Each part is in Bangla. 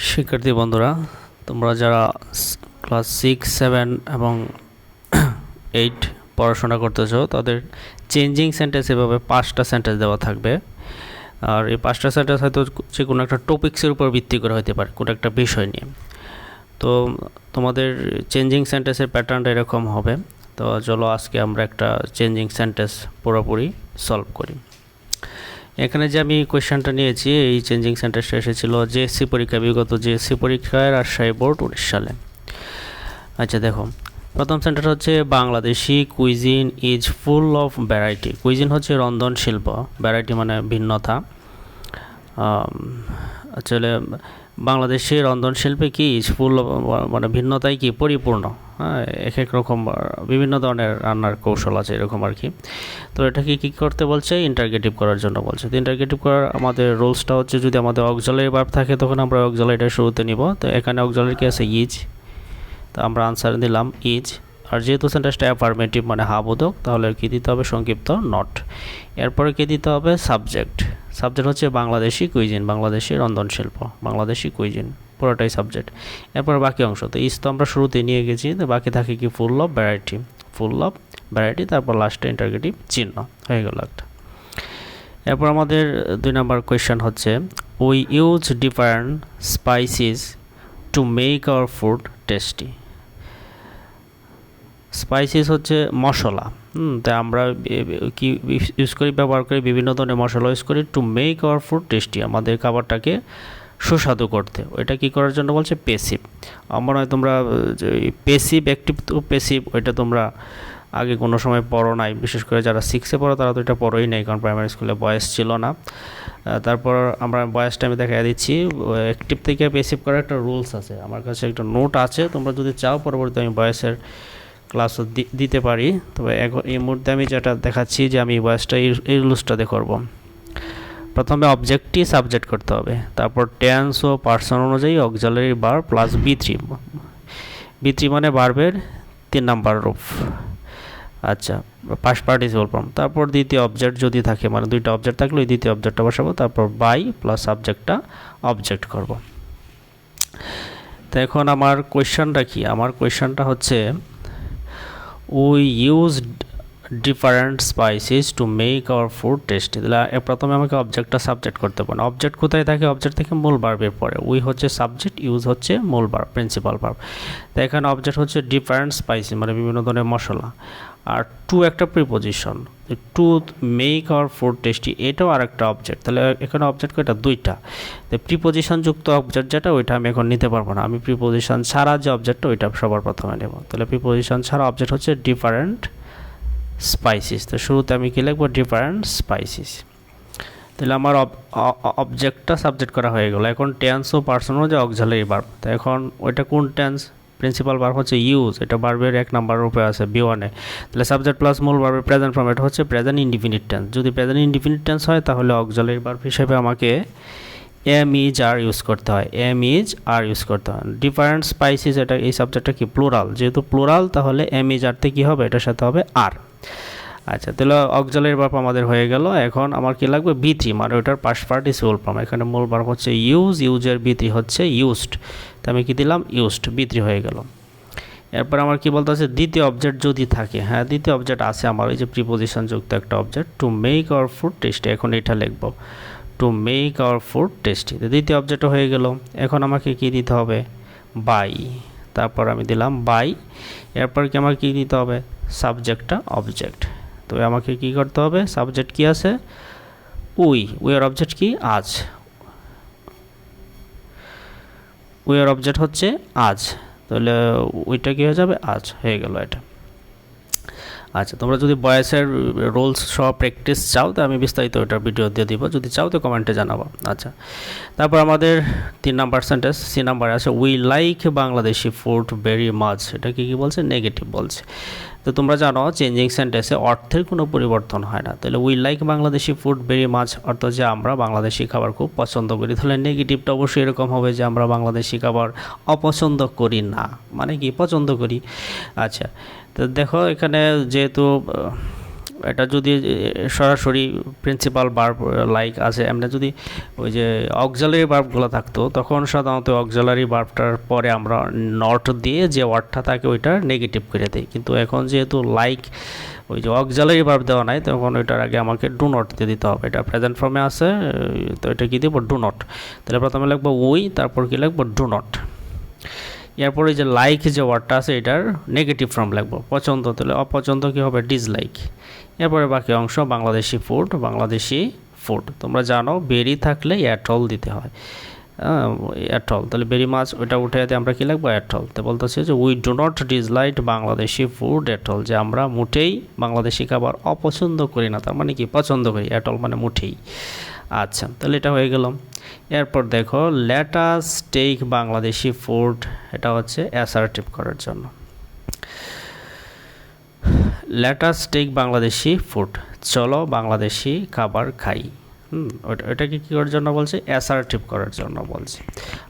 শিক্ষার্থী বন্ধুরা, তোমরা যারা ক্লাস 6, 7 এবং 8 পড়াশোনা করতেছো তাদের চেঞ্জিং সেন্টেন্স এভাবে 5টা সেন্টেন্স দেওয়া থাকবে। আর এই 5টা সেন্টেন্স হয়তো যে কোনো একটা টপিক্সের উপর ভিত্তি করে হতে পারে, কোনো একটা বিষয় নিয়ে। তো তোমাদের চেঞ্জিং সেন্টেন্সের প্যাটার্নটা এরকম হবে। তো চলো আজকে আমরা একটা চেঞ্জিং সেন্টেন্স পুরোপুরি সলভ করি। এখানে যে আমি কোয়েশ্চেনটা নিয়েছি, এই চেঞ্জিং সেন্টেন্সটা এসেছিল জেএসসি পরীক্ষা, বিগত জেএসসি পরীক্ষায় রাজশাহী বোর্ড 19 সালে। আচ্ছা দেখো, প্রথম সেন্টেন্স হচ্ছে Bangladeshi cuisine is full of variety. Cuisine হচ্ছে রন্ধন শিল্প, ভ্যারাইটি মানে ভিন্নতা। আসলে বাংলাদেশি রন্ধনশিল্পে কি ইজ ফুল মানে ভিন্নতায় কি পরিপূর্ণ। হ্যাঁ, এক এক রকম বিভিন্ন ধরনের রান্নার কৌশল আছে এরকম আর কি। তো এটাকে কী করতে বলছে, ইন্টারগেটিভ করার জন্য বলছে। তো ইন্টারগেটিভ করার আমাদের রুলসটা হচ্ছে, যদি আমাদের অক্সিলারি ভার্ব থাকে তখন আমরা অক্সিলারিটা শুরুতে নিব। তো এখানে অক্সিলারি কি আছে, ইজ। তো আমরা আনসার দিলাম ইজ। আর যেহেতু সেন্টেন্সটা অ্যাফার্মেটিভ মানে হা বোধক, তাহলে কী দিতে হবে, সংক্ষিপ্ত নট। এরপরে কী দিতে হবে, সাবজেক্ট। সাবজেক্ট হচ্ছে বাংলাদেশি কুইজিন, বাংলাদেশি রন্ধনশিল্প, বাংলাদেশি কুইজিন, পুরোটাই সাবজেক্ট। এরপর বাকি অংশ, তো ইজ তো আমরা শুরুতে নিয়ে গেছি, তো বাকি থাকে কি, full of variety, full of variety, তারপর লাস্টে ইন্টারগেটিভ চিহ্ন হয়ে গেল একটা। এরপর আমাদের 2 নম্বর কোয়েশ্চেন হচ্ছে, we use different spices to make our food tasty. Spices হচ্ছে মশলা। তাই আমরা কি ইউজ করি, ব্যবহার করি, বিভিন্ন ধরনের মশলা ইউজ করি to make our food tasty, আমাদের খাবারটাকে সুস্বাদু করতে। ওইটা কি করার জন্য বলছে, পেসিভ। মনে হয় তোমরা পেসিভ, অ্যাক্টিভ টু পেসিভ, ওইটা তোমরা আগে কোনো সময় পড়ো নাই, বিশেষ করে যারা 6-এ পড়ো তারা তো এটা পড়োই নাই, কারণ প্রাইমারি স্কুলে বয়েস ছিল না। তারপর আমরা বয়েসটা আমি দেখা দিচ্ছি। অ্যাক্টিভ থেকে পেসিভ করার একটা রুলস আছে, আমার কাছে একটা নোট আছে, তোমরা যদি চাও পরবর্তীতে আমি বয়েসের ক্লাসও দিতে পারি। তবে এখন এই মুহূর্তে আমি যেটা দেখাচ্ছি, যে আমি বয়েসটা এই রুলসটাতে করব। প্রথমে অবজেক্টটি সাবজেক্ট করতে হবে, তারপর টেন্স ও পার্সন অনুযায়ী অক্সিলারি ভার্ব প্লাস বি3। বি3 মানে ভার্বের 3 নাম্বার রূপ। আচ্ছা, পাস্ট পার্টিসিপল ফর্ম। তারপর দ্বিতীয় অবজেক্ট যদি থাকে, মানে 2টা অবজেক্ট থাকলে ওই দ্বিতীয় অবজেক্টটা বসাবো, তারপর বাই প্লাস সাবজেক্টটা অবজেক্ট করব। তো এখন আমার কোয়েশ্চনটা কি, আমার কোয়েশ্চনটা হচ্ছে, we used different spices to make our food tasty. তাহলে প্রথমে আমাকে অবজেক্টটা সাবজেক্ট করতে পারেন। অবজেক্ট কোথায় থাকে, অবজেক্ট থেকে মূল ভার্বের পরে। উই হচ্ছে সাবজেক্ট, ইউজ হচ্ছে মূল ভার্ব, প্রিন্সিপাল ভার্ব। তো এখানে অবজেক্ট হচ্ছে ডিফারেন্ট স্পাইসিস মানে বিভিন্ন ধরনের মশলা, আর টু একটা preposition, to make our food tasty, এটাও আর একটা অবজেক্ট। তাহলে এখানে অবজেক্ট কয়টা, 2টা। তো প্রিপোজিশন যুক্ত অবজেক্ট যেটা, ওইটা আমি এখন নিতে পারবো না, আমি প্রিপোজিশন ছাড়া যে অবজেক্টটা ওইটা সবার প্রথমে নেব। তাহলে প্রিপোজিশন ছাড়া অবজেক্ট হচ্ছে ডিফারেন্ট স্পাইসিস। তো শুরুতে আমি কি লিখবো, ডিফারেন্ট স্পাইসিস। তাহলে আমার অবজেক্টটা সাবজেক্ট করা হয়ে গেল। এখন টেন্স ও পার্সন যে অক্সিলারি ভার্ব, তো এখন ওইটা কোন টেন্স, প্রিন্সিপাল ভার্ব হচ্ছে ইউজ, এটা ভার্বের 1 নাম্বার রূপে আছে বি1-এ। তাহলে সাবজেক্ট প্লাস মূল ভার্বের প্রেজেন্ট ফর্ম, এটা হচ্ছে প্রেজেন্ট ইনডিফিনিট টেন্স। যদি প্রেজেন্ট ইনডিফিনিট টেন্স হয় তাহলে অক্সিলারি ভার্ব হিসেবে আমাকে এম ইজ আর ইউজ করতে হয়, এম ইজ আর ইউজ করতে হয়। ডিফারেন্ট স্পাইসিস, এটা এই সাবজেক্টটা কি প্লুরাল, যেহেতু প্লুরাল তাহলে এম ইজ আরতে কী হবে, এটার সাথে হবে আর। আচ্ছা, তাহলে অক্সিলারি ভার্ব আমাদের হয়ে গেল। এখন আমার কি লাগবে, বি3 মানে ওটার পাস্ট পার্টিসিপল ফর্ম। এখানে মূল ভার্ব হচ্ছে ইউজ, ইউজের বি3 হচ্ছে ইউজড, তো আমি কি দিলাম, ইউজড, বি3 হয়ে গেল। এরপর আমার কি বলতে আছে, দ্বিতীয় অবজেক্ট যদি থাকে, হ্যাঁ দ্বিতীয় অবজেক্ট আছে আমার, ওই যে প্রিপোজিশন যুক্ত একটা object, to make our food tasty, এখন এটা লিখব, to make our food tasty. দ্বিতীয় অবজেক্ট হয়ে গেল। এখন আমাকে কি দিতে হবে, বাই, তারপর আমি দিলাম বাই। এরপর কি আমার কি দিতে হবে, সাবজেক্টটা অবজেক্ট। তো আমাকে কি করতে হবে, সাবজেক্ট কি আছে, উই, উইয়ের অবজেক্ট কি, আজ, উইয়ের অবজেক্ট হচ্ছে আজ, তাহলে ওইটা কি হয়ে যাবে, আজ হয়ে গেল এটা। আচ্ছা, তোমরা যদি বয়েসের রোলস সহ প্র্যাকটিস চাও তো আমি বিস্তারিত ওটার ভিডিও দিয়ে দিব, যদি চাও তো কমেন্টে জানাবো। আচ্ছা, তারপর আমাদের 3 নাম্বার সেন্টেন্স, সি নাম্বারে আছে, we like Bangladeshi food very much. এটা কি বলছে, নেগেটিভ বলছে। তো তোমরা জানো চেঞ্জিং সেন্টেন্সে অর্থের কোনো পরিবর্তন হয় না। তাহলে we like Bangladeshi food very much অর্থ যে আমরা বাংলাদেশি খাবার খুব পছন্দ করি। তাহলে নেগেটিভটা অবশ্যই এরকম হবে যে আমরা বাংলাদেশি খাবার অপছন্দ করি না, মানে কি পছন্দ করি। আচ্ছা, তো দেখো এখানে যেহেতু এটা যদি সরাসরি প্রিন্সিপাল ভার্ব লাইক আছে, এমনি যদি ওই যে অক্সিলারি ভার্বগুলো থাকতো তখন সাধারণত অক্সিলারি ভার্বটার পরে আমরা নট দিয়ে যে ওয়ার্ডটা থাকে ওইটা নেগেটিভ করে দিই, কিন্তু এখন যেহেতু লাইক ওই যে অক্সিলারি ভার্ব দেওয়া নাই তখন ওইটার আগে আমাকে ডু নট দিয়ে দিতে হবে। এটা প্রেজেন্ট ফর্মে আছে, তো এটা কী দেবো, ডু নট। তাহলে প্রথমে লিখবো উই, তারপর কী লিখবো, ডু নট। এরপরে যে লাইক যে ওয়ার্ডটা আছে এটার নেগেটিভ ফর্ম লিখবো, পছন্দ, তাহলে অপছন্দ কী হবে, ডিসলাইক। এরপরে বাকি অংশ বাংলাদেশি ফুড, বাংলাদেশি ফুড। তোমরা জানো বেরি থাকলে অ্যাটল দিতে হয়, অ্যাটল, তাহলে বেরি মাছ ওইটা উঠে দিয়ে আমরা কী লিখবো, অ্যাটল। তো বলতেছে যে we do not dislike Bangladeshi food atoll, যে আমরা মোটেই বাংলাদেশি খাবার অপছন্দ করি না, তার মানে কি পছন্দ করি, অ্যাটল মানে মোটেই। আচ্ছা, তাহলে এটা হয়ে গেল। এরপর দেখো let us take Bangladeshi food, এটা হচ্ছে অ্যাসার্টিভ করার জন্য। Let us take Bangladeshi food, চলো বাংলাদেশি খাবার খাই। ওটাকে কী করার জন্য বলছে, অ্যাসার্টিভ করার জন্য বলছে।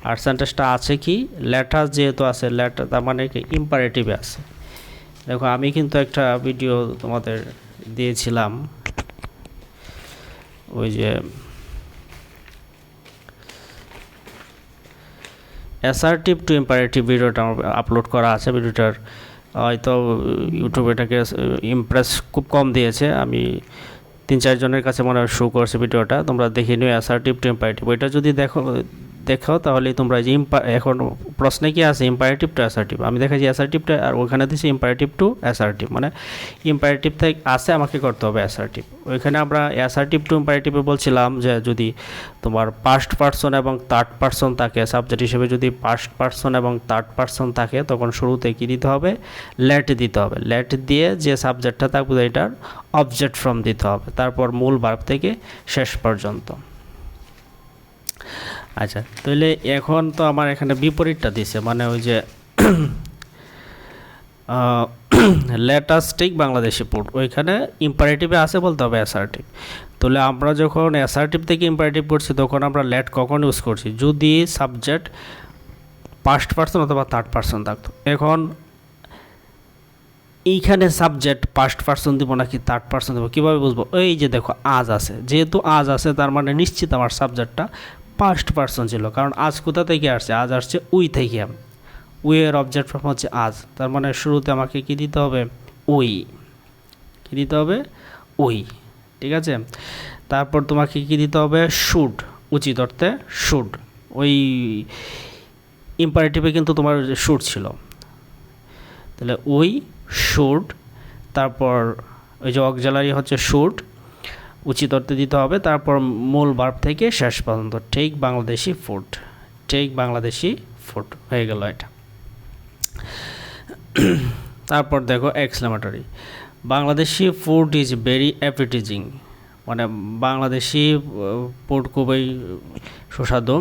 আর সেন্টেন্সটা আছে কি, লেট আস যেহেতু আছে, লেট তার মানে কি ইম্পারেটিভে আছে। দেখো আমি কিন্তু একটা ভিডিও তোমাদের দিয়েছিলাম, ওই যে অ্যাসার্টিভ টু ইম্পারেটিভ ভিডিওটা আমার আপলোড করা আছে। ভিডিওটার হয়তো ইউটিউবে এটাকে ইমপ্রেস খুব কম দিয়েছে, আমি 3-4 জনের কাছে মনে হয় শো করছে ভিডিওটা, তোমরা দেখে নিও। অ্যাসার্টিভ টু ইম্পারেটিভ ওইটা যদি দেখো তাহলে তোমরা যে এখন প্রশ্নে কি আছে, ইম্পারেটিভ টু অ্যাসার্টিভ, আমি দেখাচ্ছি অ্যাসার্টিভটা, আর ওইখানে দিচ্ছি ইম্পারেটিভ টু অ্যাসার্টিভ, মানে ইম্পারেটিভ থেকে আছে আমাকে করতে হবে অ্যাসার্টিভ। ওইখানে আমরা অ্যাসার্টিভ টু ইম্পারেটিভে বলছিলাম যে যদি তোমার ফার্স্ট পারসন এবং থার্ড পারসন থাকে, সাবজেক্ট হিসেবে যদি ফার্স্ট পারসন এবং থার্ড পারসন থাকে তখন শুরুতে কী দিতে হবে, লেট দিতে হবে। লেট দিয়ে যে সাবজেক্টটা থাকবে এটার অবজেক্ট ফর্ম দিতে হবে, তারপর মূল ভার্ব থেকে শেষ পর্যন্ত। আচ্ছা, তাহলে এখন তো আমার এখানে বিপরীতটা দিছে, মানে ওই যে let us take Bangladeshi food, ওইখানে ইম্পারেটিভে আছে বলতে হবে অ্যাসার্টিভ। তাহলে আমরা যখন অ্যাসার্টিভ থেকে ইম্পারেটিভ করছি তখন আমরা লেট কখন ইউজ করছি, যদি সাবজেক্ট ফার্স্ট পারসন অথবা থার্ড পারসন থাকতো। এখন এইখানে সাবজেক্ট ফার্স্ট পারসন দিব নাকি থার্ড পারসন দেবো, কীভাবে বুঝবো, এই যে দেখো আজ আছে, যেহেতু আজ আছে তার মানে নিশ্চিত আমার সাবজেক্টটা ফার্স্ট পারসন ছিল, কারণ আজ কোথা থেকে আসছে, আজ আসছে উই থেকে। উইয়ের অবজেক্ট ফর্ম হচ্ছে আজ, তার মানে শুরুতে আমাকে কী দিতে হবে, উই, কী দিতে হবে, উই, ঠিক আছে। তারপর তোমাকে কী দিতে হবে, শুড, উচিত অর্থে শুড, ওই ইম্পারেটিভে কিন্তু তোমার শুড ছিল, তাহলে উই শুড, তারপর ওই যে অক্সিলারি হচ্ছে শুড, উচিত অর্থে দিতে হবে, তারপর মূল ভার্ব থেকে শেষ পর্যন্ত take Bangladeshi food, take Bangladeshi food হয়ে গেল এটা। তারপর দেখো exclamatory, Bangladeshi food is very appetising, মানে বাংলাদেশি ফুড খুবই সুস্বাদু।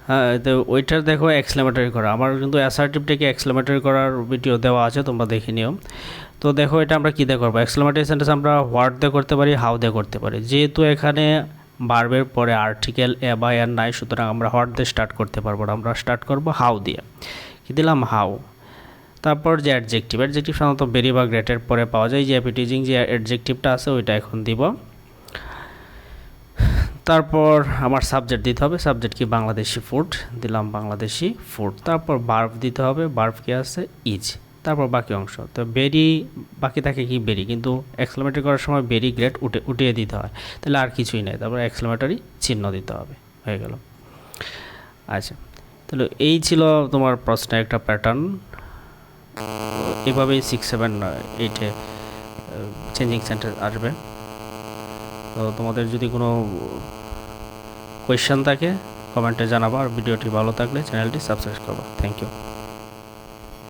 হ্যাঁ, তো ওইটার দেখো এক্সক্লেমেটরি করা, আমার কিন্তু অ্যাসার্টিভটাকে এক্সক্লেমেটরি করার ভিডিও দেওয়া আছে, তোমরা দেখে নিও। তো দেখো এটা আমরা কী দিয়ে করবো, এক্সক্লেমেটরি সেন্টেন্স আমরা হোয়াট দিয়ে করতে পারি, হাউ দিয়ে করতে পারি। যেহেতু এখানে ভার্বের পরে আর্টিকেল এ বা এর নাই, সুতরাং আমরা হোয়াট দিয়ে স্টার্ট করতে পারবো না, আমরা স্টার্ট করবো হাউ দিয়ে। কী দিলাম, হাউ। তারপর যে অ্যাডজেক্টিভ, অ্যাডজেক্টিভ সাধারণত ভেরি বা গ্রেটের পরে পাওয়া যায়, যে অ্যাপিটাইজিং যে অ্যাডজেক্টিভটা আছে ওইটা এখন দিব। তারপর আমার সাবজেক্ট দিতে হবে, সাবজেক্ট কি, বাংলাদেশি ফুড, দিলাম বাংলাদেশি ফুড। তারপর ভার্ব দিতে হবে, ভার্ব কি আছে, ইজ। তারপর বাকি অংশ, তো বেরি বাকি থাকে কি, বেরি, কিন্তু এক্সক্লেমেটরি করার সময় বেরি গ্রেট উঠিয়ে দিতে হয়, তাহলে আর কিছুই নেই, তারপর এক্সক্লেমেটরি চিহ্ন দিতে হবে, হয়ে গেল। আচ্ছা, তাহলে এই ছিল তোমার প্রশ্নের একটা প্যাটার্ন। এভাবেই 6, 7, 8-এ চেঞ্জিং সেন্টেন্স আসবে। তো তোমাদের যদি কোনো কোয়েশ্চেন থাকে কমেন্টে জানাবো, আর ভিডিওটি ভালো থাকলে চ্যানেলটি সাবস্ক্রাইব করবো। Thank you.